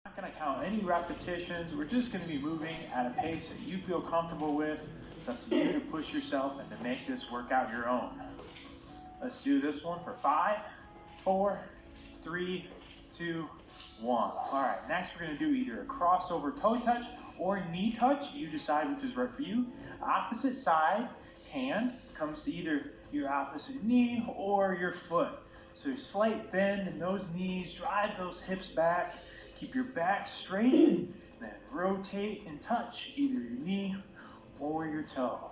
Not going to count any repetitions. We're just going to be moving at a pace that you feel comfortable with. It's up to you to push yourself and to make this workout your own. Let's do this one for 5, 4, 3, 2, 1. All right, next we're going to do either a crossover toe touch or knee touch. You decide which is right for you. Opposite side hand comes to either your opposite knee or your foot. So slight bend in those knees, drive those hips back, keep your back straight, and then rotate and touch either your knee or your toe.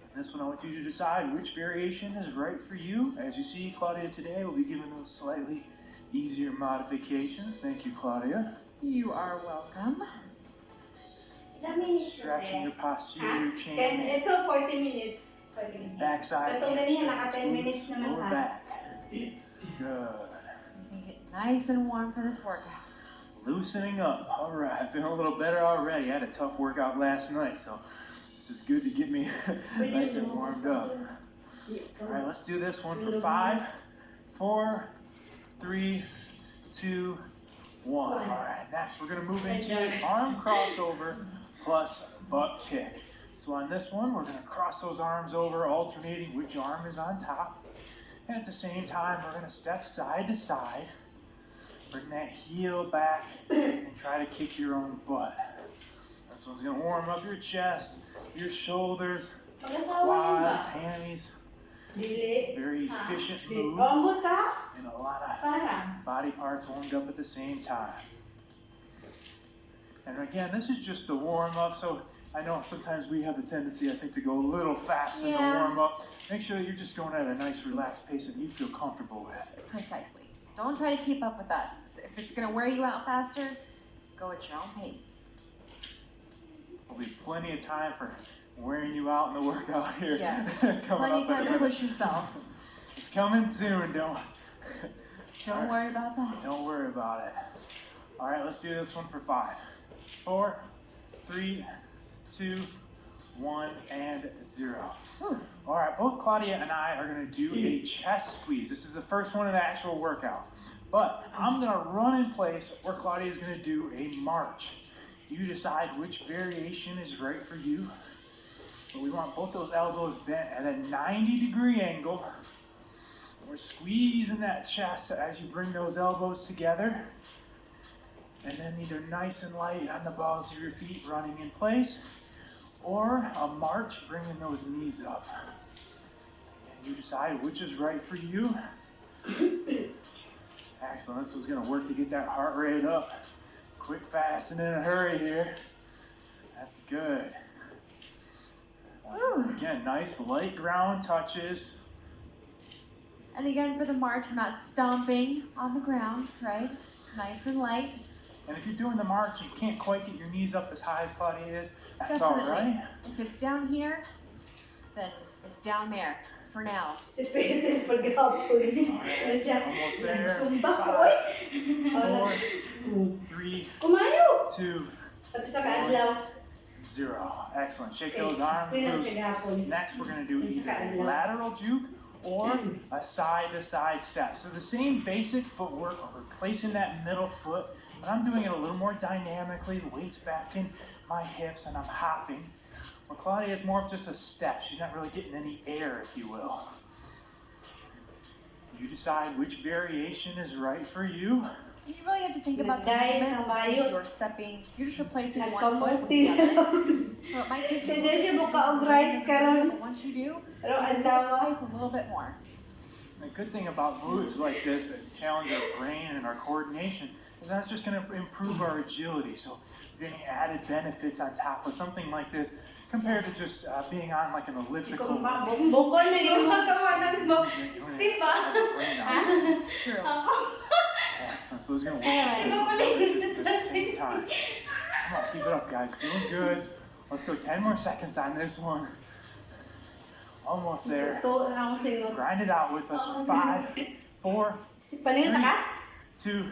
And this one I want you to decide which variation is right for you. As you see, Claudia today will be giving those slightly easier modifications. Thank you, Claudia. You are welcome. Stretching your posterior chain. And ito, 40 minutes. Backside. Katong ganyan, naka 10 minutes naman lower ha. back. Good. Make it nice and warm for this workout. Loosening up. All right, feeling a little better already. I had a tough workout last night, so this is good to get me nice and warmed up. All right, let's do this one for 5, 4, 3, 2, 1. All right, next we're gonna move into an arm crossover plus butt kick. So on this one, we're gonna cross those arms over, alternating which arm is on top. And at the same time, we're gonna step side to side. Bring that heel back and try to kick your own butt. This one's gonna warm up your chest, your shoulders, quads, hammies. Very efficient move. And a lot of body parts warmed up at the same time. And again, this is just the warm up. So I know sometimes we have the tendency, I think, to go a little fast in the warm up. Make sure that you're just going at a nice relaxed pace that you feel comfortable with. Precisely. Don't try to keep up with us. If it's going to wear you out faster, go at your own pace. There'll be plenty of time for wearing you out in the workout here. Yes. Coming Plenty of up time to push yourself. It's coming soon, don't Worry about that. Don't worry about it. All right, let's do this one for 5, 4, 3, 2, 1, and 0. Ooh. All right, both Claudia and I are going to do a chest squeeze. This is the first one of the actual workout. But I'm going to run in place where Claudia is going to do a march. You decide which variation is right for you. But we want both those elbows bent at a 90-degree angle. We're squeezing that chest as you bring those elbows together. And then either nice and light on the balls of your feet running in place, or a march bringing those knees up. And you decide which is right for you. Excellent. This was going to work to get that heart rate up. Quick, fast, and in a hurry here. That's good. Again, nice light ground touches. And again, for the march, we're not stomping on the ground, right? Nice and light. And if you're doing the march, you can't quite get your knees up as high as Claudia is. That's Definitely. all right. If it's down here, then it's down there for now. Si Peter, paghapon. Ano siya? Almost there. Sumba ko, 4, 3, Kumayo! 2, Pati sa kaadlaw. 0. Excellent. Shake those arms loose. Next, we're going to do either a lateral juke or a side-to-side step. So the same basic footwork, we're placing that middle foot, but I'm doing it a little more dynamically. The weight's back in my hips and I'm hopping. Well, Claudia is more of just a step. She's not really getting any air, if you will. You decide which variation is right for you. You really have to think about the movement. You're stepping, you're just replacing one foot with Nagkamuti. the other. So it might take you a Hindi little siya bit mukha-og-rice karon. but once you do, Pero ang it tawa. takes a little bit more. The good thing about moves like this that challenge our brain and our coordination is that's just going to improve our agility. So you're getting added benefits on top of something like this compared to just being on like an elliptical. Bukol na yung mga kawanan mo. Steve It's true. Excellent. So it's going to work at the same time. Come on, keep it up, guys. Doing good. Let's go 10 more seconds on this one. Almost there. Ito, ako sa'yo. Grind it out with us for 5, 4, Si Panita ka? 2,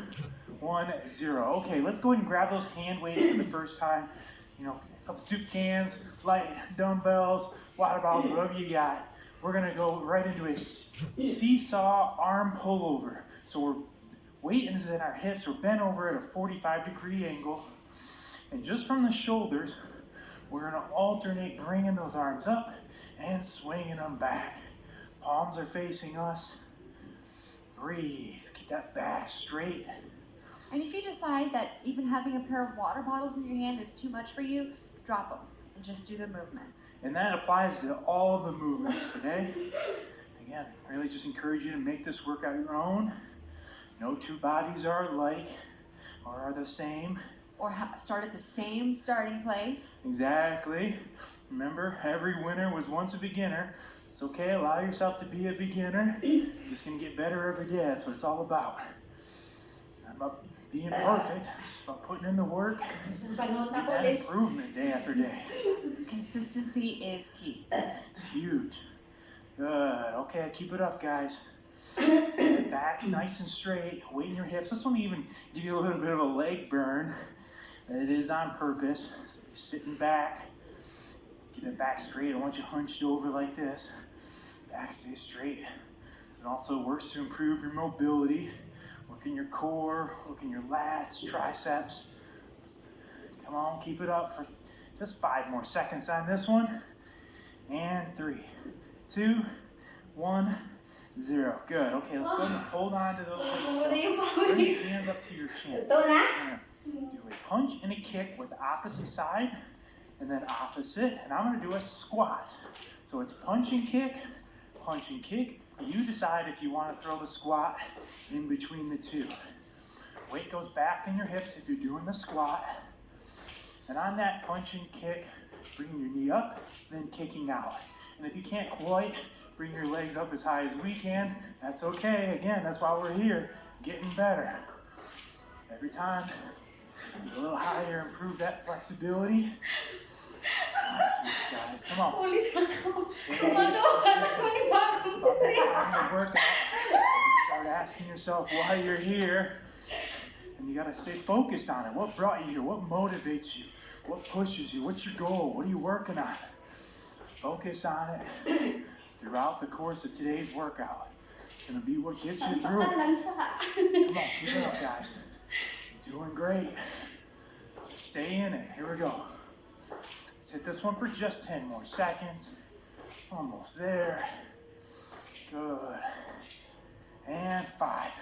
1, 0. Okay, let's go ahead and grab those hand weights for the first time. You know, a couple soup cans, light dumbbells, water bottles, whatever you got. We're gonna go right into a seesaw arm pullover. So we're weight is in our hips. We're bent over at a 45-degree angle. And just from the shoulders, we're gonna alternate bringing those arms up and swinging them back. Palms are facing us. Breathe, keep that back straight. And if you decide that even having a pair of water bottles in your hand is too much for you, drop them and just do the movement. And that applies to all the movements today. Again, really just encourage you to make this workout your own. No two bodies are alike or are the same. Or start at the same starting place. Exactly. Remember, every winner was once a beginner. It's okay, allow yourself to be a beginner. You're just gonna get better every day. That's what it's all about. Not about being perfect, it's just about putting in the work. Getting that improvement day after day. Consistency is key. It's huge. Good. Okay, keep it up, guys. Get back nice and straight. Weight in your hips. This one even give you a little bit of a leg burn. It is on purpose. So you're sitting back. Keep it back straight. I want you hunched over like this. Back stay straight. It also works to improve your mobility. Work in your core, work in your lats, triceps. Come on, keep it up for just 5 more seconds on this one. And 3, 2, 1, 0. Good. Okay, let's go and hold on to those legs. Bring your hands up to your chin. Do a punch and a kick with the opposite side, and then opposite. And I'm going to do a squat. So it's punch and kick, punch and kick. You decide if you want to throw the squat in between the two. Weight goes back in your hips if you're doing the squat. And on that punch and kick, bringing your knee up, then kicking out. And if you can't quite bring your legs up as high as we can, that's okay. Again, that's why we're here, getting better. Every time, a little higher, improve that flexibility. Nice, guys, come on. Workout. Start asking yourself why you're here, and you gotta stay focused on it. What brought you here? What motivates you? What pushes you? What's your goal? What are you working on? Focus on it throughout the course of today's workout. It's gonna be what gets you through it. Come on, keep it up, guys. You're doing great. Stay in it. Here we go. Let's hit this one for just 10 more seconds. Almost there. Good. And 5,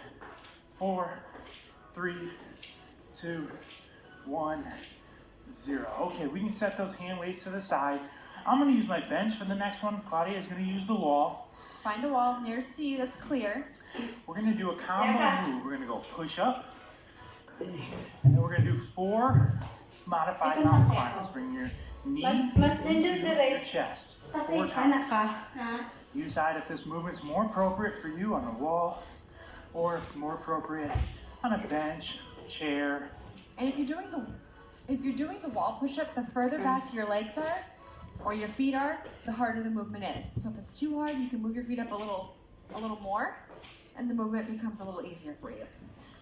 4, 3, 2, 1, 0. Okay, we can set those hand weights to the side. I'm going to use my bench for the next one. Claudia is going to use the wall. Just find a wall nearest to you that's clear. We're going to do a combo move. We're going to go push up. And then we're going to do 4 modified mountain climbers. Bring your knees into your chest. 4 times. You decide if this movement's more appropriate for you on the wall or if it's more appropriate on a bench, chair. And if you're doing the wall push-up, the further back your legs are or your feet are, the harder the movement is. So if it's too hard, you can move your feet up a little more, and the movement becomes a little easier for you.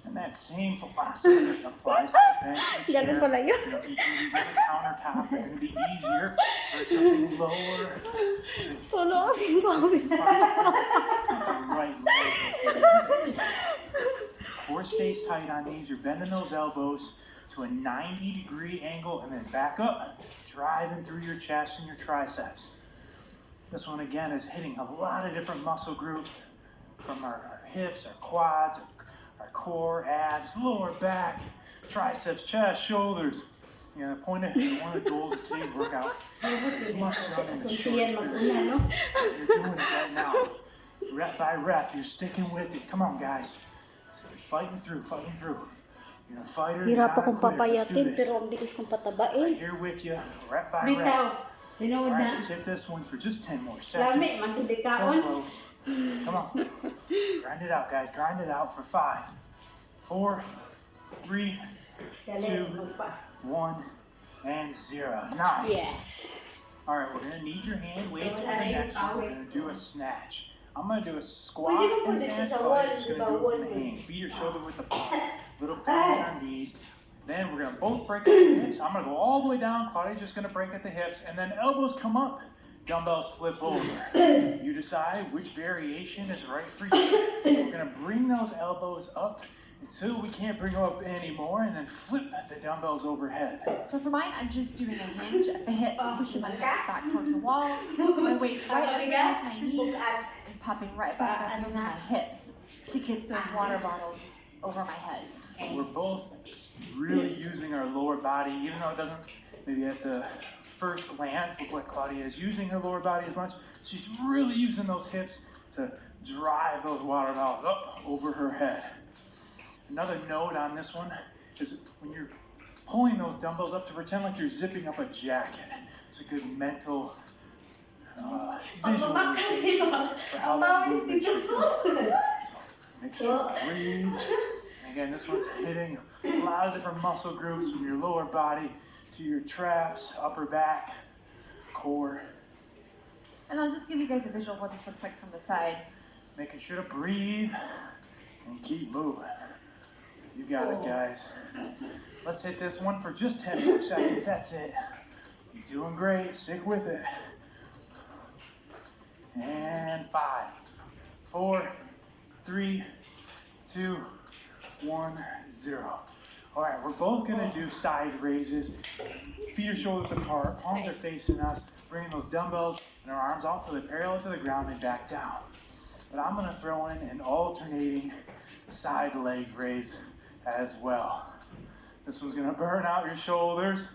And that same philosophy applies to the bench and chair. You can use it as a countertop. It's going to be easier for something lower. Right leg. Core stays tight on these. You're bending those elbows to a 90-degree angle and then back up, driving through your chest and your triceps. This one again is hitting a lot of different muscle groups from our hips, our quads, our core, abs, lower back, triceps, chest, shoulders. You know, one of the goals of today's workout is muscle run in the short period. You're doing it right now. Rep by rep, you're sticking with it. Come on, guys. Fighting through. You're a fighter. Hirap akong papayatin pero ang bilis kong patabain. Right here with you, rep by rep. All right, let's hit this one for just 10 more seconds. So close. Come on. Grind it out, guys. Grind it out for 5, 4, 3, 2, 1, and 0. Nice. Yes. All right, we're gonna need your hand weights for the next one. We're gonna do a snatch. I'm gonna do a squat and snatch. I'm just gonna do it from the hang. Feet or shoulder width apart. Little press on our knees. Then we're gonna both break at the hips. I'm gonna go all the way down. Claudia's just gonna break at the hips, and then elbows come up. Dumbbells flip over. You decide which variation is right for you. We're gonna bring those elbows up until we can't bring them up anymore, and then flip the dumbbells overhead. So for mine, I'm just doing a hinge at the hips, pushing my hips back towards the wall, my weight right underneath my knees, and popping right back up using my hips to get those water bottles over my head. We're both really using our lower body, even though it doesn't maybe at the first glance look like Claudia is using her lower body as much. She's really using those hips to drive those water bottles up over her head. Another note on this one is when you're pulling those dumbbells up, to pretend like you're zipping up a jacket. It's a good mental visualization for how that movement should go. Make sure you breathe. And again, this one's hitting a lot of different muscle groups from your lower body to your traps, upper back, core. And I'll just give you guys a visual of what this looks like from the side. Making sure to breathe and keep moving. You got it, guys. Let's hit this one for just 10 more seconds. That's it. You're doing great. Stick with it. And 5, 4, 3, 2, 1, 0. All right, we're both gonna do side raises. Feet are shoulders apart, palms are facing us, bringing those dumbbells and our arms out till they're parallel to the ground and back down. But I'm gonna throw in an alternating side leg raise as well. This one's gonna burn out your shoulders.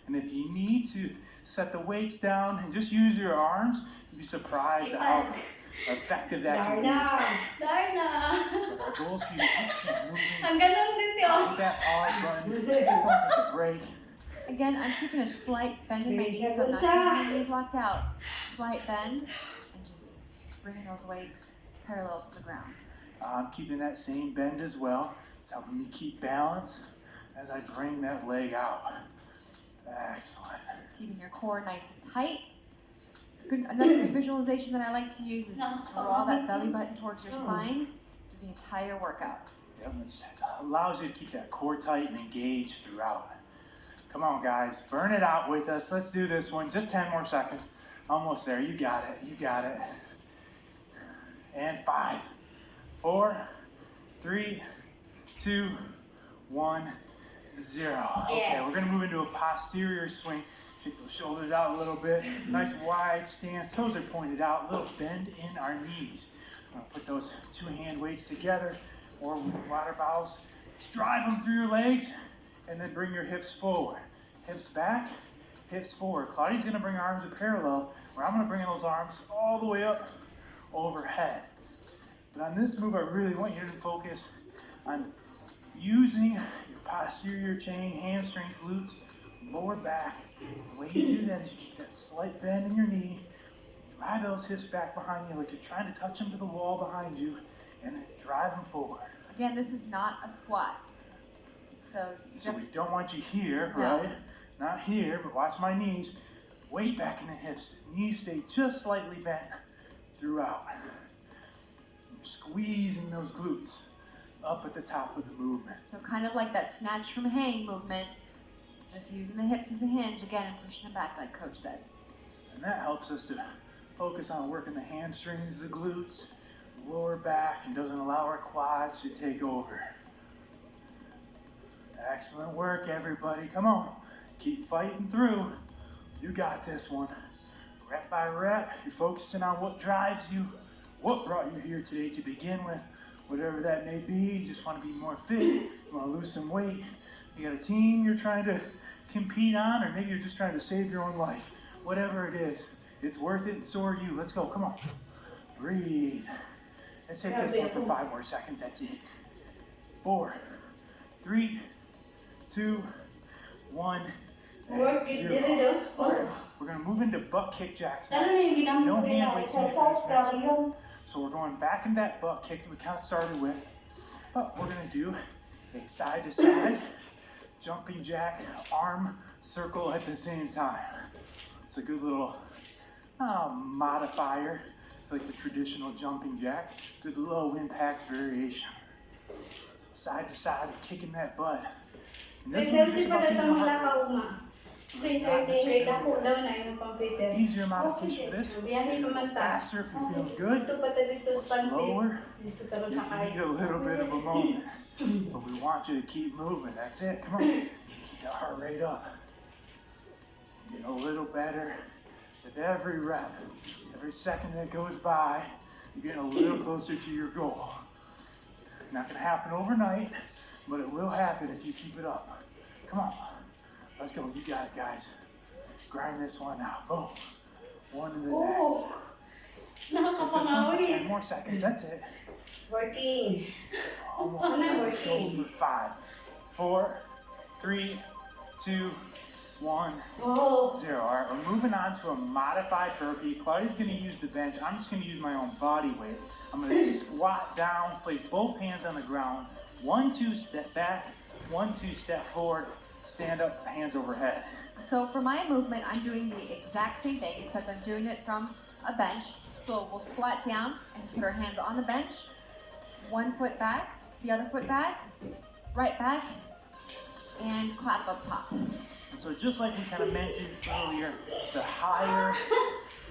And if you need to set the weights down and just use your arms, you'd be surprised at how effective that can be. Darna! But our goal is for you to just keep moving. Ang ganon din, Tio. Hit that pause button. Don't take a break. Again, I'm keeping a slight bend in my knees, so I'm not keeping my knees locked out. Slight bend, and just bringing those weights parallel to the ground. I'm keeping that same bend as well. It's helping me keep balance as I bring that leg out. Excellent. Keeping your core nice and tight. Another good visualization that I like to use is draw that belly button towards your spine through the entire workout. Yep, it just allows you to keep that core tight and engaged throughout. Come on, guys, burn it out with us. Let's do this one. Just 10 more seconds. Almost there. You got it. You got it. And 5, 4, 3, 2, 1, 0. Okay, Yes. we're gonna move into a posterior swing. Shake those shoulders out a little bit. Nice wide stance. Toes are pointed out. Little bend in our knees. I'm gonna put those two hand weights together, or with water bottles. Just drive them through your legs, and then bring your hips forward. Hips back, hips forward. Claudia's gonna bring her arms in parallel, where I'm gonna bring those arms all the way up overhead. But on this move, I really want you to focus on using your posterior chain, hamstrings, glutes, lower back. The way you do that is you keep that slight bend in your knee, drive those hips back behind you like you're trying to touch them to the wall behind you, and then drive them forward. Again, this is not a squat. So we don't want you here, No. right? Not here, but watch my knees. Weight back in the hips. Knees stay just slightly bent throughout. Squeezing those glutes up at the top of the movement. So kind of like that snatch from hang movement, just using the hips as a hinge again and pushing them back like Coach said. And that helps us to focus on working the hamstrings, the glutes, the lower back, and doesn't allow our quads to take over. Excellent work, everybody. Come on. Keep fighting through. You got this one. Rep by rep, you're focusing on what drives you, what brought you here today to begin with, whatever that may be. You just want to be more fit, you want to lose some weight, you got a team you're trying to compete on, or maybe you're just trying to save your own life. Whatever it is, it's worth it, and so are you. Let's go, come on. Breathe. Let's hit this one for 5 more seconds, that's it. 4, 3, 2, 1, and 0. All right, we're gonna move into butt kick jacks Ano next. na yung ginamit No ko rin hand na weights needed exercise, for this pero next yung one. So we're going back into that butt kick that we kind of started with. But we're gonna do a side to side jumping jack arm circle at the same time. It's a good little modifier, like the traditional jumping jack. Good low impact variation. So side to side, kicking that butt. And this one is just about keeping the heart rate. So there's not necessarily easier modification for this. Faster if you're feeling good. Slower if you need a little bit of a moment. But we want you to keep moving. That's it. Come on. Keep the heart rate up. Get a little better with every rep. Every second that goes by, you're getting a little closer to your goal. Not gonna happen overnight, but it will happen if you keep it up. Come on. Let's go. You got it, guys. Grind this one out. Boom. One to the Oh, next. So just one, 10 nakakapangawin. more seconds. That's it. Working. Almost Ano, done. Let's go working. for 5, 4, 3, 2, 1, Oh. 0. All right, we're moving on to a modified burpee. Claudia's going to use the bench. I'm just going to use my own body weight. I'm going to squat down, place both hands on the ground. 1, 2, step back. 1, 2, step forward. Stand up, hands overhead. So for my movement, I'm doing the exact same thing, except I'm doing it from a bench. So we'll squat down and put our hands on the bench. 1 foot back, the other foot back, right back, and clap up top. And so just like we kind of mentioned earlier, the higher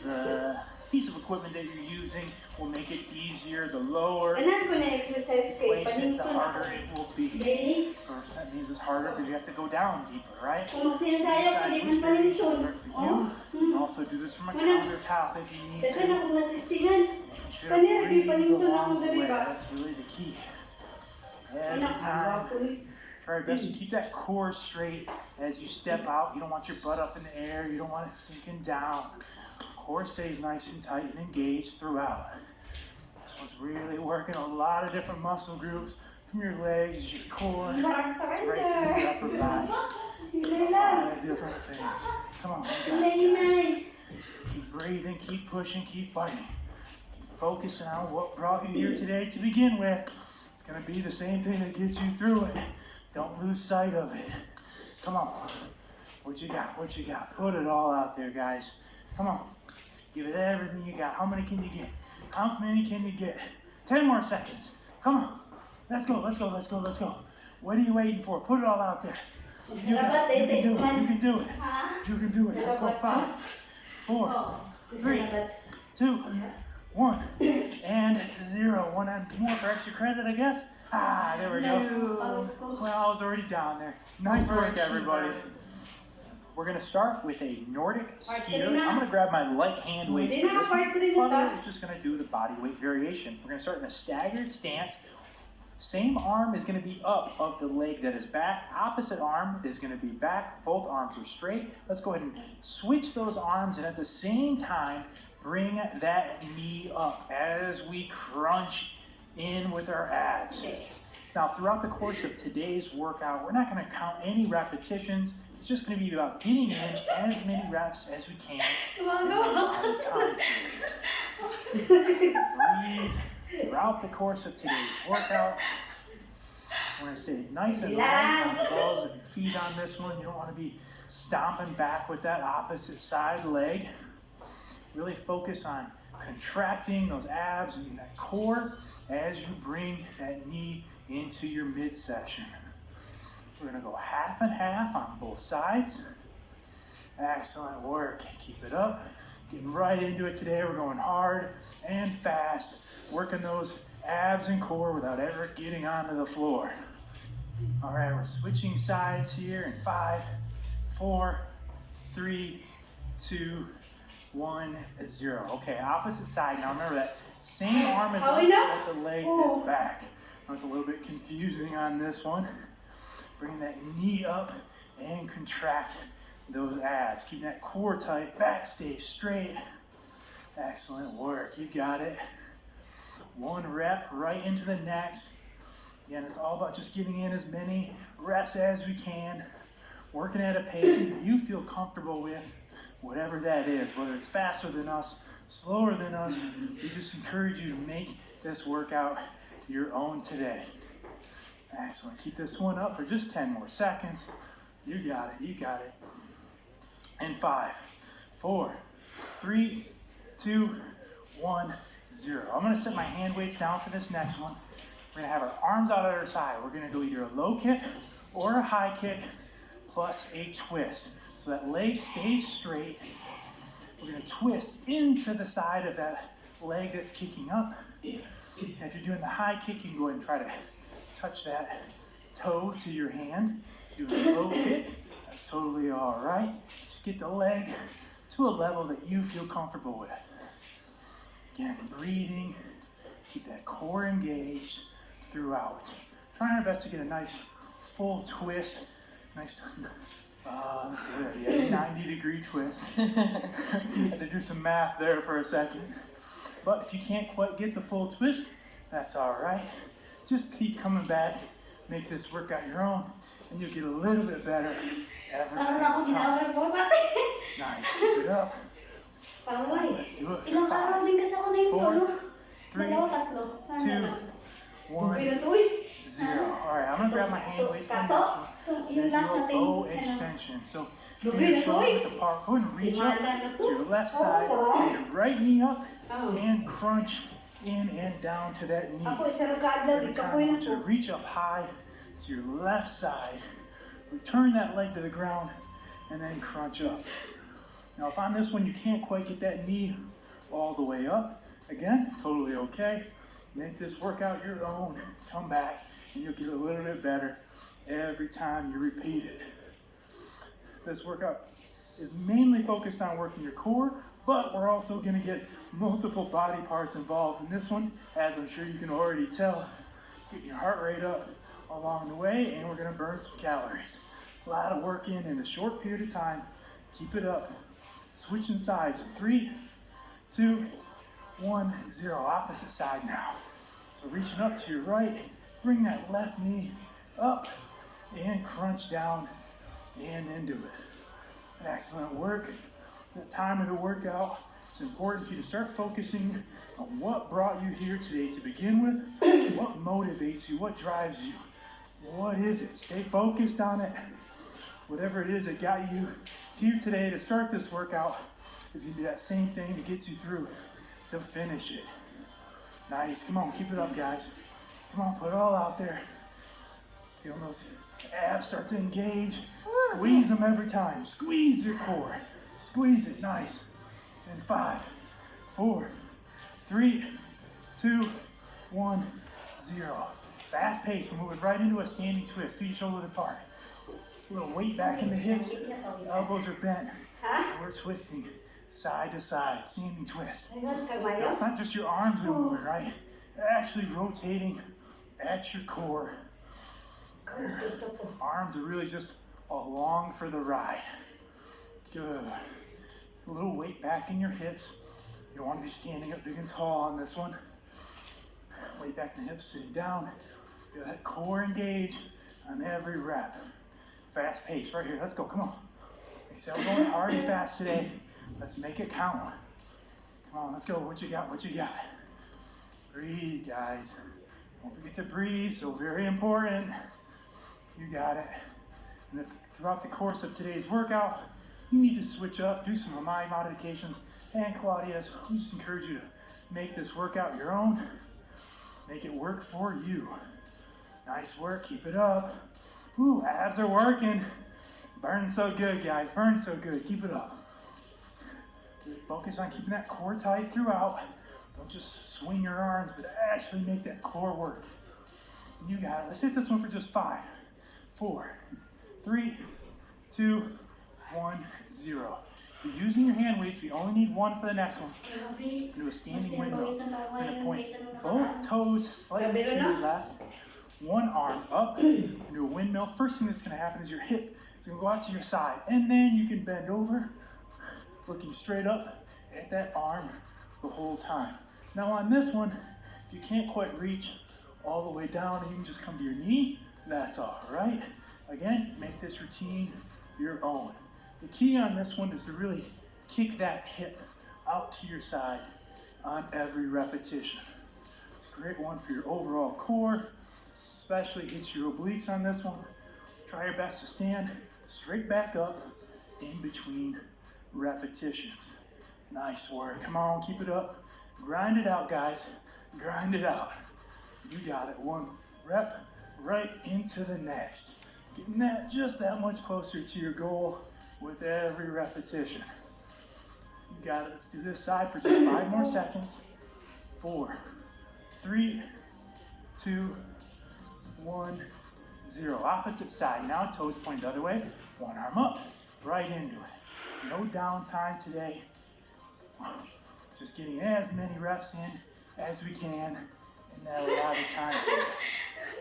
the piece of equipment that you're using will make it easier. The lower Anan ko na exercise kay place it, the paninton harder ako. it will be. Really? First, that means it's harder because you have to go down deeper, right? Kung magsinasayang ko, di man paninton. Oh. You can also do this from a countertop if you need Daghan to. ako natistingan. Make sure Kanina, di breathe paninton along akong the dali way. ba? That's really the key. Every Anak, time, ako ni. try your best to keep that core straight as you step out. You don't want your butt up in the air. You don't want it sinking down. Core stays nice and tight and engaged throughout. This one's really working a lot of different muscle groups from your legs, your core, Marang right through your upper body. Hilay A lang. lot of different things. Come on, you got Hilay, it, guys. hinay. Keep breathing, keep pushing, keep fighting. Keep focusing on what brought you here today to begin with. It's gonna be the same thing that gets you through it. Don't lose sight of it. Come on. What you got? What you got? Put it all out there, guys. Come on. Give it everything you got. How many can you get? How many can you get? 10 more seconds. Come on. Let's go, let's go, let's go, let's go. What are you waiting for? Put it all out there. You got it. You can do it. You can do it. Ha? You can do it. Let's go. 5, 4, Oh, gusto 3, na ba't? 2, 1, and 0. One and more for extra credit, I guess. Ah, there we go. Pawis ko. Well, I was already down there. Nice work, Overachiever. everybody. We're gonna start with a Nordic Part skier. three na. I'm gonna grab my light hand weights. Hindi na, for this one. part three na Claudia to. is just gonna do the body weight variation. We're gonna start in a staggered stance. Same arm is gonna be up of the leg that is back. Opposite arm is gonna be back. Both arms are straight. Let's go ahead and switch those arms, and at the same time, bring that knee up as we crunch in with our abs. Okay. Now, throughout the course of today's workout, we're not going to count any repetitions. It's just going to be about getting in as many reps as we can in the allotted time period. Breathe throughout the course of today's workout. We're going to stay nice and light on the balls of your feet on this one. You don't want to be stomping back with that opposite side leg. Really focus on contracting those abs and that core as you bring that knee into your midsection. We're gonna go half and half on both sides. Excellent work. Keep it up. Getting right into it today. We're going hard and fast, working those abs and core without ever getting onto the floor. All right, we're switching sides here in 5, 4, 3, 2, 1, 0. Okay, opposite side. Now remember that same arm is up, but the leg is back. That was a little bit confusing on this one. Bring that knee up and contract those abs. Keep that core tight, back stay straight. Excellent work, you got it. One rep right into the next. Again, it's all about just getting in as many reps as we can, working at a pace that you feel comfortable with, whatever that is, whether it's faster than us, slower than us. We just encourage you to make this workout your own today. Excellent. Keep this one up for just 10 more seconds. You got it. You got it. And 5, 4, 3, 2, 1, 0. I'm going to set my hand weights down for this next one. We're going to have our arms out at our side. We're going to do either a low kick or a high kick plus a twist. So that leg stays straight. We're going to twist into the side of that leg that's kicking up. If you're doing the high kick, you can go ahead and try to touch that toe to your hand. Do a slow kick. That's totally all right. Just get the leg to a level that you feel comfortable with. Again, breathing. Keep that core engaged throughout. Trying our best to get a nice full twist. Nice, let's see there, yeah, 90-degree twist. Had to do some math there for a second. But if you can't quite get the full twist, that's all right. Just keep coming back. Make this workout your own, and you'll get a little bit better every Parang single ako time. ginawin po sa Nice. Keep it up. Paway. Let's do it. Ilang araw 5, din kasi ako na yun to, 4, no? 3, Dalawa, tatlo. Parang 2, ganun. 1, Bugay na to eh. 0. All right, I'm gonna grab my hand weights. Kato? Yung last Do a natin, bow ano, extension. So Bugay na to eh. the park. Go ahead and Si reach up Mala na to to. your left side, bring your right knee up, Oh. and crunch in and down to that knee. Ako, isa rin kaadlaw, Every di ka time po I yun want you to ako. reach up high to your left side, return that leg to the ground, and then crunch up. Now, if on this one you can't quite get that knee all the way up, again, totally okay. Make this workout your own. Come back, and you'll get a little bit better every time you repeat it. This workout is mainly focused on working your core, but we're also going to get multiple body parts involved in this one, as I'm sure you can already tell. Get your heart rate up along the way, and we're going to burn some calories. A lot of work in a short period of time. Keep it up. Switching sides. 3, 2, 1, 0. Opposite side now. So reaching up to your right, bring that left knee up and crunch down and into it. Excellent work. The time of the workout, it's important for you to start focusing on what brought you here today to begin with, what motivates you, what drives you, what is it? Stay focused on it. Whatever it is that got you here today to start this workout is going to be that same thing that gets you through to finish it. Nice. Come on, keep it up, guys. Come on, put it all out there. Feel those abs start to engage. Squeeze them every time. Squeeze your core. Squeeze it. Nice. And 5, 4, 3, 2, 1, 0. Fast pace. We're moving right into a standing twist. Feet shoulder apart. A little weight back in the hips. Elbows are bent. Ha? We're twisting side to side. Standing twist. Ayun, Now, kamayo. it's not just your arms that are moving, right? They're actually rotating at your core. Arms are really just along for the ride. Good. A little weight back in your hips. You don't want to be standing up big and tall on this one. Weight back in the hips, sitting down. Feel that core engage on every rep. Fast pace right here. Let's go. Come on. Like I said, we're going hard and fast today. Let's make it count. Come on, let's go. What you got? What you got? Breathe, guys. Don't forget to breathe. So very important. You got it. And if throughout the course of today's workout, you need to switch up, do some of my modifications and Claudia's. We just encourage you to make this workout your own. Make it work for you. Nice work. Keep it up. Ooh, abs are working. Burn so good, guys. Burn so good. Keep it up. Focus on keeping that core tight throughout. Don't just swing your arms, but actually make that core work. You got it. Let's hit this one for just 5, 4, 3, 2, 1, 0. If you're using your hand weights, we only need 1 for the next one. Do a standing windmill. We're going to point both toes slightly to your left. One arm up. Do a windmill. First thing that's going to happen is your hip is going to go out to your side. And then you can bend over, looking straight up at that arm the whole time. Now on this one, if you can't quite reach all the way down and you can just come to your knee, that's all right. Again, make this routine your own. The key on this one is to really kick that hip out to your side on every repetition. It's a great one for your overall core, especially hits your obliques on this one. Try your best to stand straight back up in between repetitions. Nice work. Come on, keep it up. Grind it out, guys. Grind it out. You got it. 1 rep right into the next. Getting that just that much closer to your goal with every repetition. You got it. Let's do this side for just 5 more seconds. 4, 3, 2, 1, 0. Opposite side. Now toes point the other way. One arm up, right into it. No downtime today. Just getting as many reps in as we can, and that'll allow the time.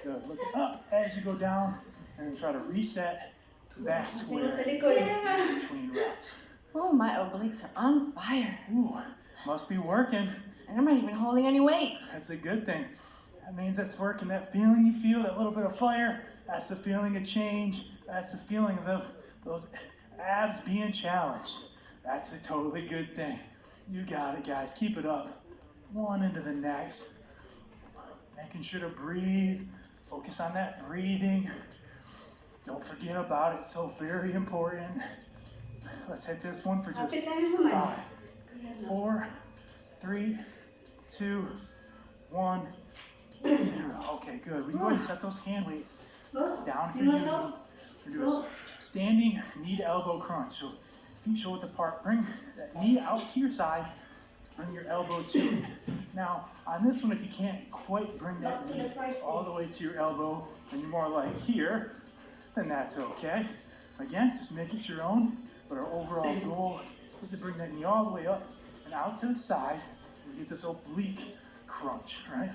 Good. Look up as you go down, and then try to reset back square between reps. Oh, my obliques are on fire. Ooh, must be working. And I'm not even holding any weight. That's a good thing. That means that's working. That feeling you feel, that little bit of fire, that's the feeling of change. That's the feeling of those abs being challenged. That's a totally good thing. You got it, guys. Keep it up. One into the next. Making sure to breathe. Focus on that breathing. Don't forget about it. So very important. Let's hit this one for just 5, 4, 3, 2, 1, 0. Okay, good. We can go ahead and set those hand weights down for you. We're doing a standing knee to elbow crunch. So feet shoulder apart. Bring that knee out to your side. Bring your elbow to it. Now, on this one, if you can't quite bring that knee all the way to your elbow, and you're more like here, then that's okay. Again, just make it your own. But our overall goal is to bring that knee all the way up and out to the side. We get this oblique crunch, right?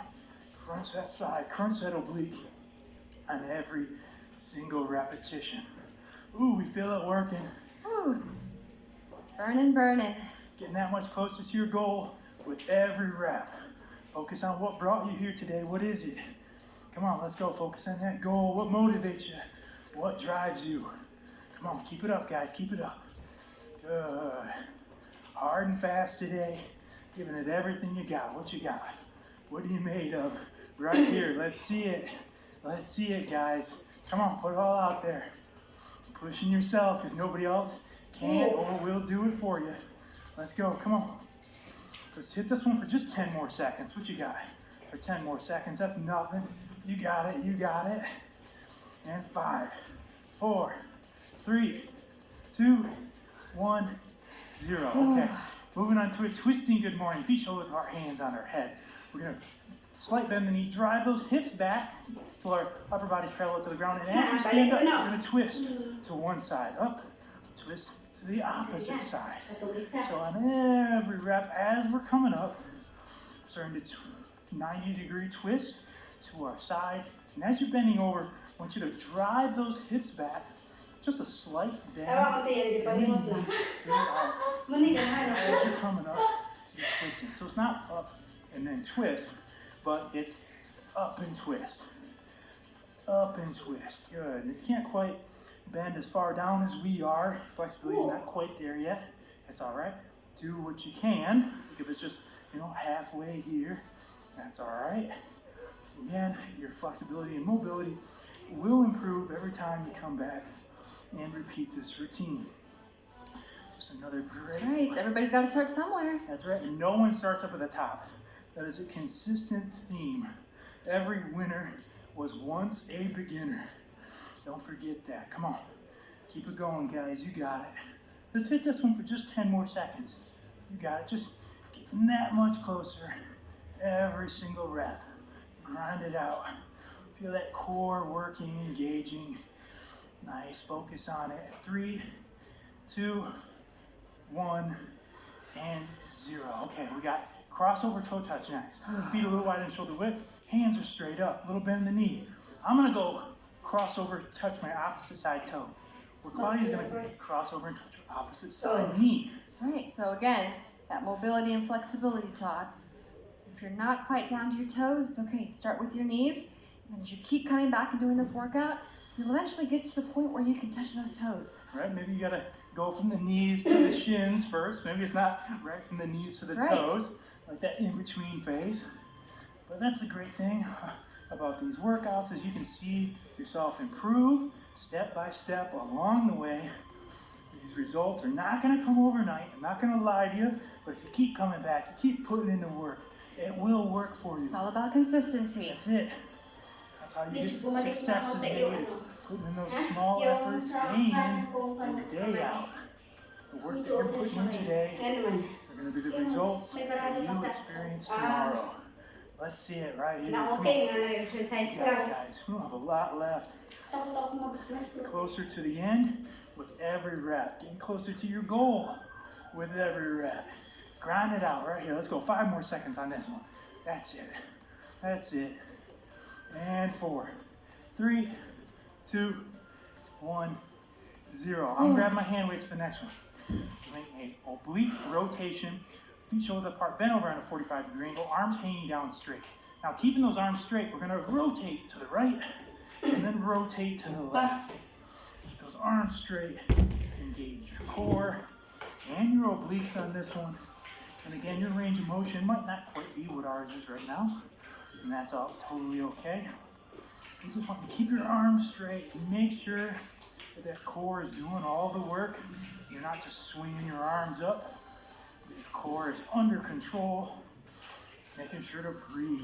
Crunch that side, crunch that oblique on every single repetition. Ooh, we feel it working. Ooh. Burning, burning. Getting that much closer to your goal with every rep. Focus on what brought you here today. What is it? Come on, let's go. Focus on that goal. What motivates you? What drives you? Come on, keep it up, guys. Keep it up. Good. Hard and fast today. Giving it everything you got. What you got? What are you made of? Right here. Let's see it. Let's see it, guys. Come on, put it all out there. Pushing yourself because nobody else can or will do it for you. Let's go. Come on. Let's hit this one for just 10 more seconds. What you got? For 10 more seconds. That's nothing. You got it. You got it. And 5, 4, 3, 2, 1, 0. Okay. Moving on to a twisting good morning. Feet shoulder with our hands on our head. We're going to slight bend the knee. Drive those hips back till our upper body's parallel to the ground. And as we stand up, we're going to twist to one side. Up. Twist to the opposite side. So on every rep, as we're coming up, starting to 90-degree twist to our side. And as you're bending over, I want you to drive those hips back. Just a slight bend. As you're coming up, you're twisting. So it's not up and then twist, but it's up and twist. Up and twist. Good. You can't quite bend as far down as we are. Flexibility is not quite there yet. That's all right. Do what you can. If it's just, halfway here, that's all right. Again, your flexibility and mobility will improve every time you come back and repeat this routine. Just another great. That's right. Everybody's got to start somewhere. That's right. And no one starts up at the top. That is a consistent theme. Every winner was once a beginner. Don't forget that. Come on. Keep it going, guys. You got it. Let's hit this one for just 10 more seconds. You got it. Just getting that much closer every single rep. Grind it out. Feel that core working, engaging. Nice. Focus on it. 3, 2, 1, and 0. Okay, we got crossover toe touch next. Feet a little wide and shoulder width. Hands are straight up. Little bend in the knee. I'm going to go crossover, touch my opposite side toe. Where Claudia's going to crossover and touch her opposite side knee. That's right. So again, that mobility and flexibility talk. If you're not quite down to your toes, it's okay. Start with your knees. And as you keep coming back and doing this workout, you'll eventually get to the point where you can touch those toes. Right? Maybe you got to go from the knees to the shins first. Maybe it's not right from the knees to the toes. Like that in-between phase. But that's the great thing about these workouts is you can see yourself improve step by step along the way. These results are not going to come overnight. I'm not going to lie to you, but if you keep coming back, you keep putting in the work, it will work for you. It's all about consistency. That's it. That's how you get successes made, is putting in those small efforts, day in and day out. The work that you're putting in today are going to be the results that you experience tomorrow. Let's see it right here. Na Come on. okay nga nag-exercise Yeah, ka. guys, we don't have a lot left. Takot ako mas Closer to the end with every rep. Getting closer to your goal with every rep. Grind it out right here. Let's go 5 more seconds on this one. That's it. That's it. And 4, 3, 2, 1, 0. I'm grabbing my hand weights for the next one. Doing a oblique rotation. Feet shoulder apart, bent over on a 45-degree angle, arms hanging down straight. Now keeping those arms straight, we're gonna rotate to the right and then rotate to the left. Keep those arms straight, engage your core and your obliques on this one. And again, your range of motion might not quite be what ours is right now, and that's all totally okay. You just want to keep your arms straight and make sure that core is doing all the work. You're not just swinging your arms up. Your core is under control. Making sure to breathe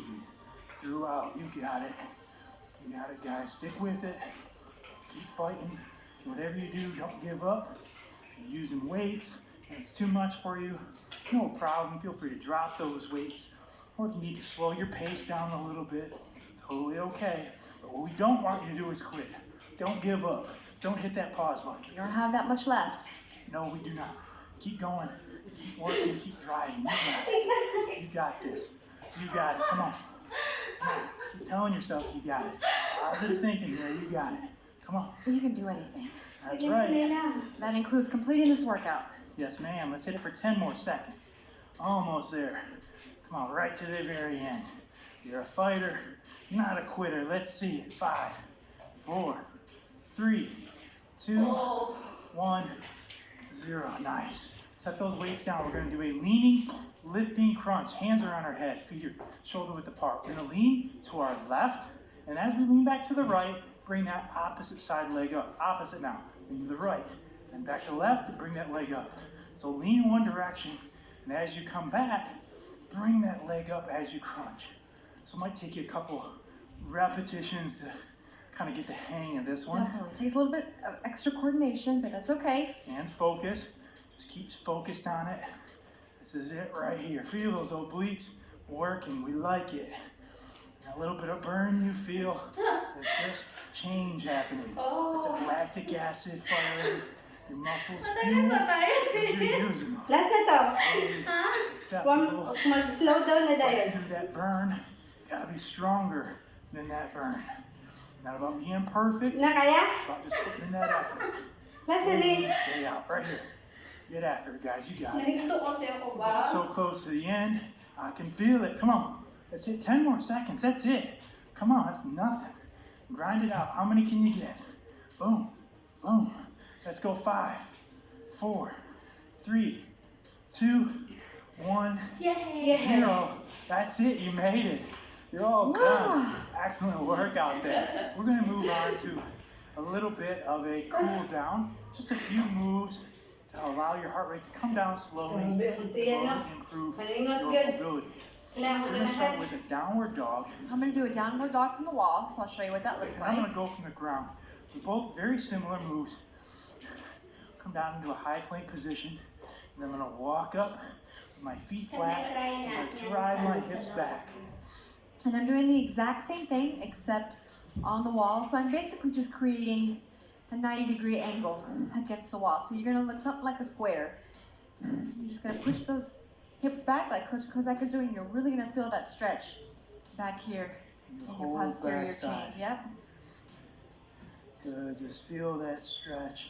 throughout. You got it. You got it, guys. Stick with it. Keep fighting. Whatever you do, don't give up. If you're using weights and it's too much for you, no problem. Feel free to drop those weights. Or if you need to slow your pace down a little bit, totally okay. But what we don't want you to do is quit. Don't give up. Don't hit that pause button. You don't have that much left. No, we do not. Keep going. Keep working. Keep driving. You got it. You got this. You got it. Come on. Come on. Keep telling yourself you got it. Positive thinking here. You got it. Come on. You can do anything. That's right. That includes completing this workout. Yes, ma'am. Let's hit it for 10 more seconds. Almost there. Come on, right to the very end. You're a fighter, not a quitter. Let's see it. 5, 4, 3, 2, 1, 0. Nice. Set those weights down. We're going to do a leaning, lifting crunch. Hands are on our head. Feet are shoulder width apart. We're going to lean to our left. And as we lean back to the right, bring that opposite side leg up. Opposite now. Lean to the right. And back to the left and bring that leg up. So lean one direction. And as you come back, bring that leg up as you crunch. So it might take you a couple repetitions to kind of get the hang of this one. Definitely. It takes a little bit of extra coordination, but that's okay. And focus. Just keep focused on it. This is it right here. Feel those obliques working. We like it. And a little bit of burn you feel. There's just change happening. It's a lactic acid firing. Your muscles fuel as you're using them. Last na to. Acceptable. Mag-slow down na Fight dayon. through that burn. Gotta be stronger than that burn. Not about being perfect. Na kaya? It's about just putting in that effort. Last na din. Stay out right here. Get after it, guys. You got it. Narito kasi ako ba? So close to the end. I can feel it. Come on. Let's hit 10 more seconds. That's it. Come on. That's nothing. Grind it out. How many can you get? Boom. Boom. Let's go 5, 4, 3, 2, 1, Yay! 0. That's it. You made it. You're all done. Excellent workout there. We're going to move on to a little bit of a cool down. Just a few moves to allow your heart rate to come down slowly, slowly improve your mobility. We're going to start with a downward dog. I'm going to do a downward dog from the wall, so I'll show you what that looks And I'm like. going to go from the ground. They're both very similar moves. Come down into a high plank position. And I'm going to walk up with my feet flat. I'm going to drive my hips back. And I'm doing the exact same thing, except on the wall. So I'm basically just creating a 90-degree angle against the wall. So you're going to look something like a square. You're just going to push those hips back like Coach Kozak is doing. You're really going to feel that stretch back here in your Whole posterior backside. chain. Yep. Good. Just feel that stretch.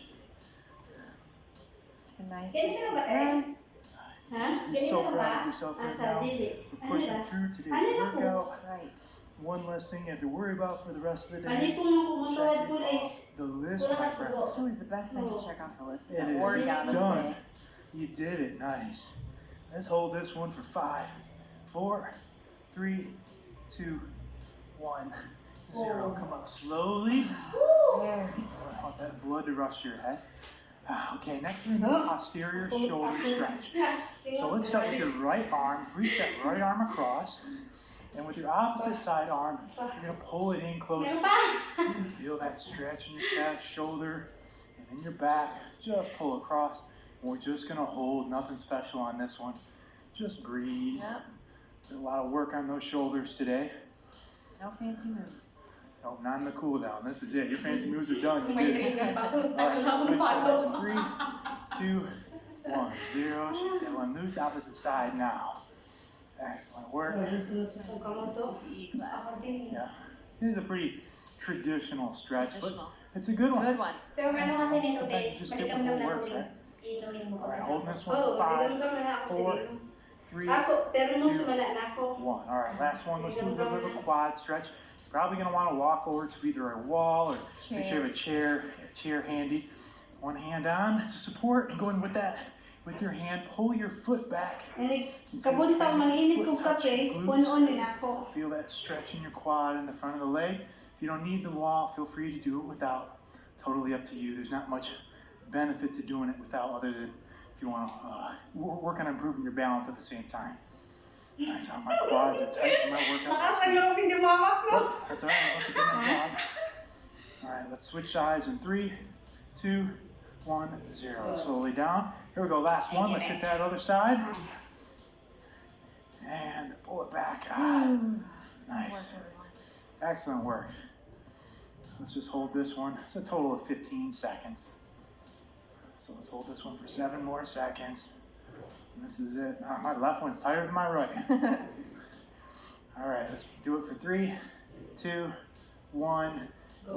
Take a nice Ganito ka ba, breath. Ha? You're Ganito so ka ba? proud of yourself Ah, right sa now. dili. We're pushing through today's Ano na po? workout. That's right. One less thing you have to worry about for the rest of the Ano day. po mo kumutuwad po Checking is? off the list, Wala my ka friend. sugo. It's always the best thing to check off the list. Is It that is. workout of the Done. day. You did it. Nice. Let's hold this one for 5, 4, 3, 2, 1, 0. Come up slowly. There. I want that blood to rush to your head. Okay, next we're going to posterior shoulder stretch. So let's start with your right arm. Reach that right arm across. And with your opposite side arm, you're going to pull it in close. Meron pa? Feel that stretch in your calf, shoulder, and then your back. Just pull across. And we're just going to hold. Nothing special on this one. Just breathe. Yep. Did a lot of work on those shoulders today. No fancy moves. Nope, not in the cool down. This is it. Your fancy moves are done. You May did. trainer pa ako. All right, Tagal switch pa sides ako. in 3, 2, 1, 0. Shake that one loose. Opposite side now. Excellent work. Sunod sa kong kamot to. PE class. Yeah. This is a pretty traditional stretch, but Traditional. it's a good one. Good one. Pero ano kasi din Sometimes ulit, you just balik get kami what ng works, ulit. right? Inumin mo All right, kami. holding this one Oh, for 5, tinong kami na ako. 4, 3, Ako, termos two, wala na ako. 1. All right, last one. Let's do a little bit of a quad stretch. Probably gonna want to walk over to either a wall or make sure you have a chair handy. One hand on to support, and going with that, with your hand, pull your foot back. Kabuntang manginit kong kape, punoon din ako. Feel that stretch in your quad in the front of the leg. If you don't need the wall, feel free to do it without. Totally up to you. There's not much benefit to doing it without, other than if you want to work on improving your balance at the same time. That's how my quads are tight for my workout. Nakasalong hindi mawak mo. That's all right. Let's get my quad. All right, let's switch sides in 3, 2, 1, 0. Slowly down. Here we go. Last one. Let's hit that other side. And pull it back. Ah, nice. Work, everyone. Excellent work. Let's just hold this one. It's a total of 15 seconds. So let's hold this one for 7 more seconds. And this is it. Ah, my left one's tighter than my right. All right, let's do it for 3, 2, 1,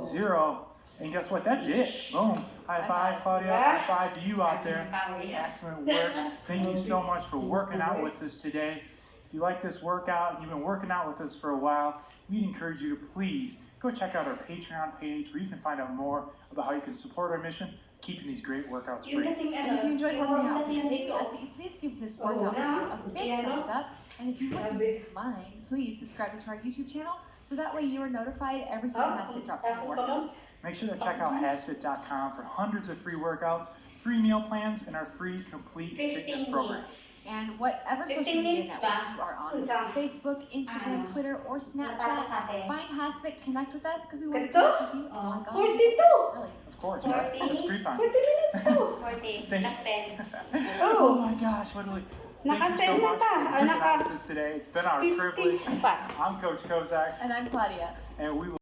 0. And guess what? That's it. Boom. High five, Claudia. High five to you out there. Excellent work. Thank you so much for working out with us today. If you like this workout and you've been working out with us for a while, we'd encourage you to please go check out our Patreon page where you can find out more about how you can support our mission, keeping these great workouts Yung free. kasing And if you ano, enjoyed yung working warm out, kasi yung dito. please give this workout yeah. a big Yeah, no? thumbs up. And if you wouldn't mind, please subscribe to our YouTube channel so that way you are notified every time Hasfit drops a new Ako workout. kamot. Make sure to check out hasfit.com for hundreds of free workouts, free meal plans, and our free complete fitness 15 program. minutes. And whatever 15 social media minutes network ba? you are on, Unsa? Facebook, Instagram, Ano? Twitter, or Snapchat, Napakasabi. find Hasfit, connect with us because we want to Ganito? connect with you. Oh my God. 42! Really? Of course, right? 40. It's free time. 40 minutes to! 40 Thank plus 10. Oh Oh. my gosh, what a thank you Naka-10 so na much ta. for Ah, working naka- out with us today. It's been our privilege. 50 pa. I'm Coach Kozak, And I'm Claudia. and we will